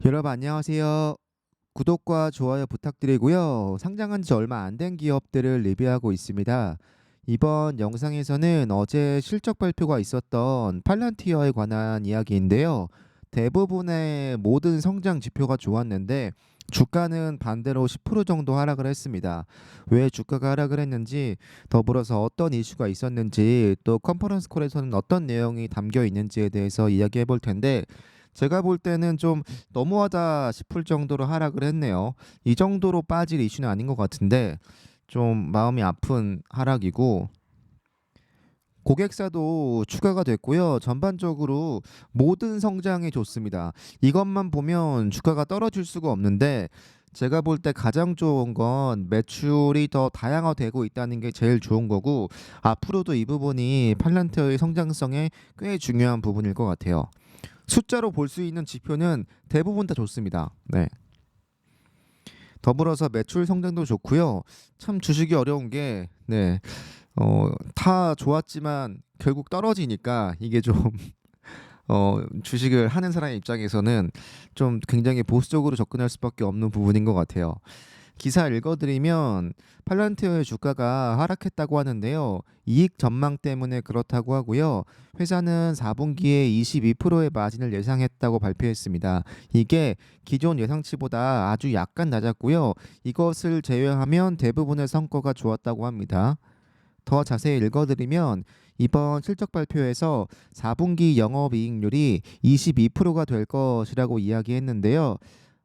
여러분 안녕하세요. 구독과 좋아요 부탁드리고요. 상장한 지 얼마 안 된 기업들을 리뷰하고 있습니다. 이번 영상에서는 어제 실적 발표가 있었던 팔란티어에 관한 이야기인데요. 대부분의 모든 성장 지표가 좋았는데 주가는 반대로 10% 정도 하락을 했습니다. 왜 주가가 하락을 했는지, 더불어서 어떤 이슈가 있었는지, 또 컨퍼런스 콜에서는 어떤 내용이 담겨 있는지에 대해서 이야기해 볼 텐데, 제가 볼 때는 좀 너무하다 싶을 정도로 하락을 했네요. 이 정도로 빠질 이슈는 아닌 것 같은데 좀 마음이 아픈 하락이고, 고객사도 추가가 됐고요. 전반적으로 모든 성장이 좋습니다. 이것만 보면 주가가 떨어질 수가 없는데, 제가 볼 때 가장 좋은 건 매출이 더 다양화되고 있다는 게 제일 좋은 거고, 앞으로도 이 부분이 팔란트의 성장성에 꽤 중요한 부분일 것 같아요. 숫자로 볼 수 있는 지표는 대부분 다 좋습니다. 네. 더불어서 매출 성장도 좋고요. 참 주식이 어려운 게, 네, 다 좋았지만 결국 떨어지니까 이게 좀 주식을 하는 사람 입장에서는 좀 굉장히 보수적으로 접근할 수밖에 없는 부분인 것 같아요. 기사 읽어드리면 팔란티어의 주가가 하락했다고 하는데요. 이익 전망 때문에 그렇다고 하고요. 회사는 4분기에 22%의 마진을 예상했다고 발표했습니다. 이게 기존 예상치보다 아주 약간 낮았고요. 이것을 제외하면 대부분의 성과가 좋았다고 합니다. 더 자세히 읽어드리면 이번 실적 발표에서 4분기 영업이익률이 22%가 될 것이라고 이야기했는데요.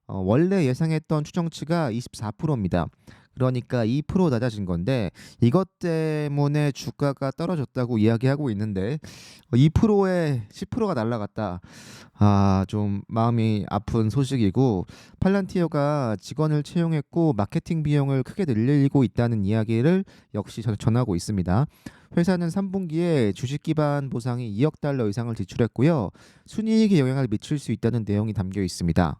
원래 예상했던 추정치가 24%입니다. 그러니까 2% 낮아진 건데, 이것 때문에 주가가 떨어졌다고 이야기하고 있는데 2%에 10%가 날라갔다. 좀 마음이 아픈 소식이고, 팔란티어가 직원을 채용했고 마케팅 비용을 크게 늘리고 있다는 이야기를 역시 전하고 있습니다. 회사는 3분기에 주식 기반 보상이 2억 달러 이상을 지출했고요. 순이익에 영향을 미칠 수 있다는 내용이 담겨 있습니다.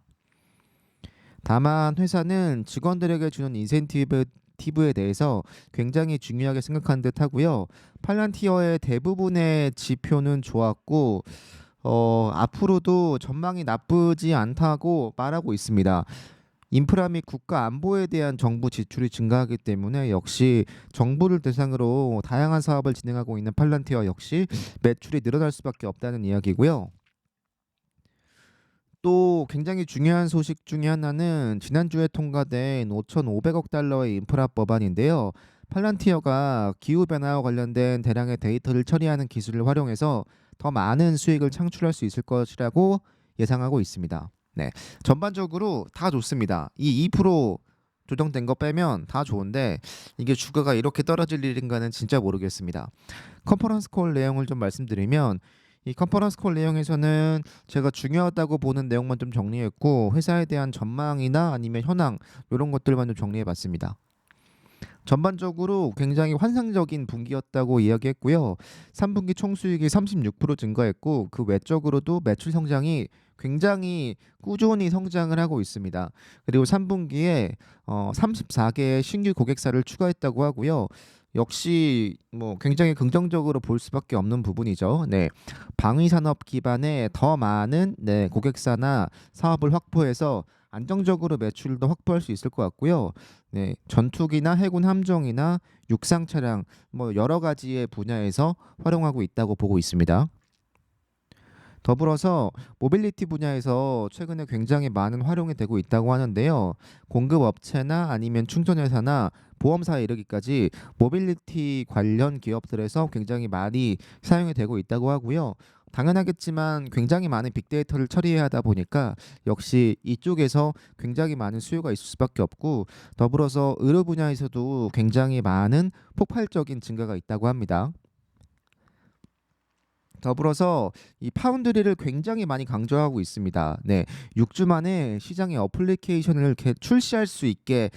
다만 회사는 직원들에게 주는 인센티브에 대해서 굉장히 중요하게 생각한 듯 하고요. 팔란티어의 대부분의 지표는 좋았고, 앞으로도 전망이 나쁘지 않다고 말하고 있습니다. 인프라 및 국가 안보에 대한 정부 지출이 증가하기 때문에 역시 정부를 대상으로 다양한 사업을 진행하고 있는 팔란티어 역시 매출이 늘어날 수밖에 없다는 이야기고요. 또 굉장히 중요한 소식 중에 하나는 지난주에 통과된 5,500억 달러의 인프라 법안인데요. 팔란티어가 기후변화와 관련된 대량의 데이터를 처리하는 기술을 활용해서 더 많은 수익을 창출할 수 있을 것이라고 예상하고 있습니다. 네, 전반적으로 다 좋습니다. 이 2% 조정된 거 빼면 다 좋은데, 이게 주가가 이렇게 떨어질 일인가는 진짜 모르겠습니다. 컨퍼런스 콜 내용을 좀 말씀드리면, 이 컨퍼런스 콜 내용에서는 제가 중요하다고 보는 내용만 좀 정리했고, 회사에 대한 전망이나 아니면 현황 이런 것들만 좀 정리해 봤습니다. 전반적으로 굉장히 환상적인 분기였다고 이야기했고요. 3분기 총수익이 36% 증가했고, 그 외적으로도 매출 성장이 굉장히 꾸준히 성장을 하고 있습니다. 그리고 3분기에 34개의 신규 고객사를 추가했다고 하고요. 역시 뭐 굉장히 긍정적으로 볼 수밖에 없는 부분이죠. 네, 방위 산업 기반의 더 많은 고객사나 사업을 확보해서 안정적으로 매출도 확보할 수 있을 것 같고요. 네, 전투기나 해군 함정이나 육상 차량 뭐 여러 가지의 분야에서 활용하고 있다고 보고 있습니다. 더불어서 모빌리티 분야에서 최근에 굉장히 많은 활용이 되고 있다고 하는데요. 공급 업체나 아니면 충전회사나 보험사에 이르기까지 모빌리티 관련 기업들에서 굉장히 많이 사용이 되고 있다고 하고요. 당연하겠지만 굉장히 많은 빅데이터를 처리해야 하다 보니까 역시 이쪽에서 굉장히 많은 수요가 있을 수밖에 없고, 더불어서 의료 분야에서도 굉장히 많은 폭발적인 증가가 있다고 합니다. 더불어서 이 파운드리를 굉장히 많이 강조하고 있습니다. 네, 6주 만에 시장에 어플리케이션을 출시할 수 있게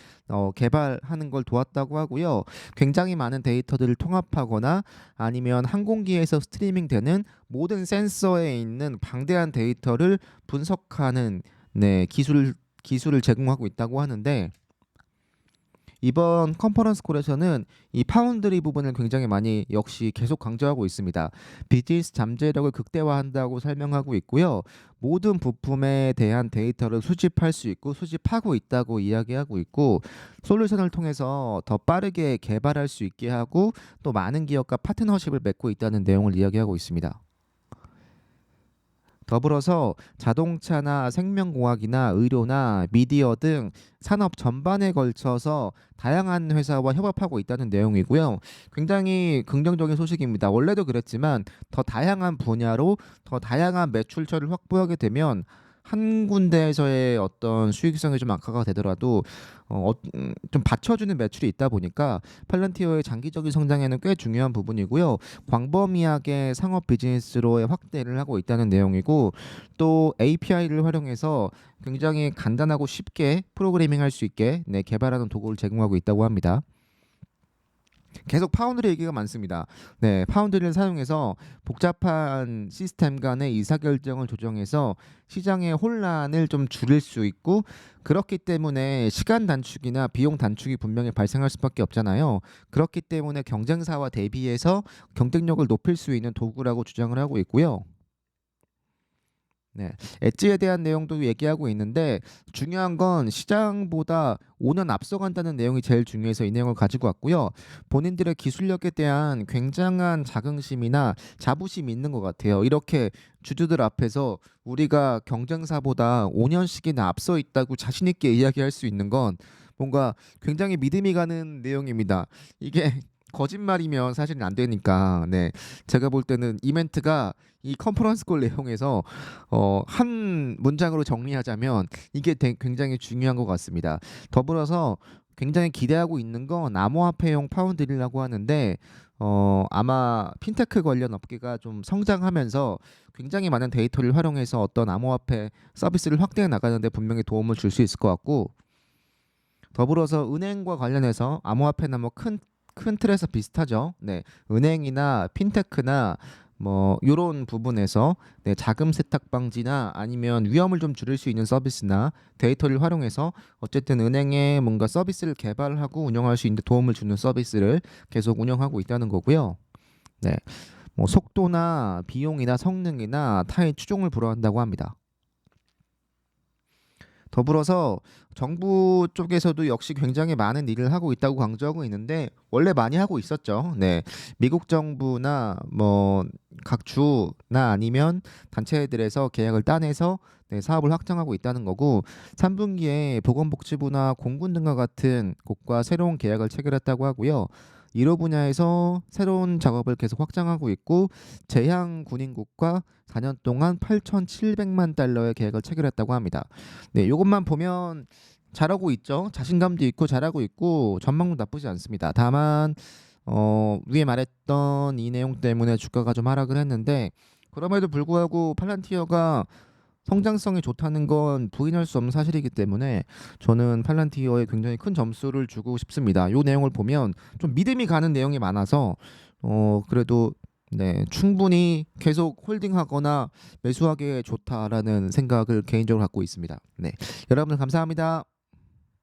개발하는 걸 도왔다고 하고요. 굉장히 많은 데이터들을 통합하거나 아니면 항공기에서 스트리밍되는 모든 센서에 있는 방대한 데이터를 분석하는 기술을 제공하고 있다고 하는데, 이번 컨퍼런스 콜에서는 이 파운드리 부분을 굉장히 많이 역시 계속 강조하고 있습니다. 비즈니스 잠재력을 극대화한다고 설명하고 있고요. 모든 부품에 대한 데이터를 수집할 수 있고 수집하고 있다고 이야기하고 있고 솔루션을 통해서 더 빠르게 개발할 수 있게 하고 또 많은 기업과 파트너십을 맺고 있다는 내용을 이야기하고 있습니다. 더불어서 자동차나 생명공학이나 의료나 미디어 등 산업 전반에 걸쳐서 다양한 회사와 협업하고 있다는 내용이고요. 굉장히 긍정적인 소식입니다. 원래도 그랬지만 더 다양한 분야로 더 다양한 매출처를 확보하게 되면 한 군데에서의 어떤 수익성이 좀 악화가 되더라도 좀 받쳐주는 매출이 있다 보니까 팔란티어의 장기적인 성장에는 꽤 중요한 부분이고요. 광범위하게 상업 비즈니스로의 확대를 하고 있다는 내용이고 또 API를 활용해서 굉장히 간단하고 쉽게 프로그래밍 할 수 있게 개발하는 도구를 제공하고 있다고 합니다. 계속 파운드리 얘기가 많습니다. 네, 파운드리를 사용해서 복잡한 시스템 간의 의사결정을 조정해서 시장의 혼란을 좀 줄일 수 있고 그렇기 때문에 시간 단축이나 비용 단축이 분명히 발생할 수밖에 없잖아요. 그렇기 때문에 경쟁사와 대비해서 경쟁력을 높일 수 있는 도구라고 주장을 하고 있고요. 네, 엣지에 대한 내용도 얘기하고 있는데 중요한 건 시장보다 5년 앞서간다는 내용이 제일 중요해서 이 내용을 가지고 왔고요. 본인들의 기술력에 대한 굉장한 자긍심이나 자부심이 있는 것 같아요. 이렇게 주주들 앞에서 우리가 경쟁사보다 5년씩이나 앞서 있다고 자신 있게 이야기할 수 있는 건 뭔가 굉장히 믿음이 가는 내용입니다. 이게 거짓말이면 사실은 안 되니까 제가 볼 때는 이 멘트가 이 컨퍼런스 콜 내용에서 한 문장으로 정리하자면 이게 굉장히 중요한 것 같습니다. 더불어서 굉장히 기대하고 있는 건 암호화폐용 파운드리라고 하는데 아마 핀테크 관련 업계가 좀 성장하면서 굉장히 많은 데이터를 활용해서 어떤 암호화폐 서비스를 확대해 나가는데 분명히 도움을 줄 수 있을 것 같고 더불어서 은행과 관련해서 암호화폐나 뭐 큰 틀에서 비슷하죠. 네, 은행이나 핀테크나 뭐 이런 부분에서 자금 세탁 방지나 아니면 위험을 좀 줄일 수 있는 서비스나 데이터를 활용해서 어쨌든 은행에 뭔가 서비스를 개발하고 운영할 수 있는 도움을 주는 서비스를 계속 운영하고 있다는 거고요. 네, 뭐 속도나 비용이나 성능이나 타의 추종을 불허한다고 합니다. 더불어서 정부 쪽에서도 역시 굉장히 많은 일을 하고 있다고 강조하고 있는데 원래 많이 하고 있었죠. 네, 미국 정부나 뭐 각 주나 아니면 단체들에서 계약을 따내서 사업을 확장하고 있다는 거고 3분기에 보건복지부나 공군 등과 같은 곳과 새로운 계약을 체결했다고 하고요. 이로 분야에서 새로운 작업을 계속 확장하고 있고 제향 군인국과 4년 동안 8,700만 달러의 계약을 체결했다고 합니다. 네, 이것만 보면 잘하고 있죠. 자신감도 있고 잘하고 있고 전망도 나쁘지 않습니다. 다만 위에 말했던 이 내용 때문에 주가가 좀 하락을 했는데 그럼에도 불구하고 팔란티어가 성장성이 좋다는 건 부인할 수 없는 사실이기 때문에 저는 팔란티어에 굉장히 큰 점수를 주고 싶습니다. 이 내용을 보면 좀 믿음이 가는 내용이 많아서 그래도 충분히 계속 홀딩하거나 매수하기에 좋다라는 생각을 개인적으로 갖고 있습니다. 네, 여러분 감사합니다.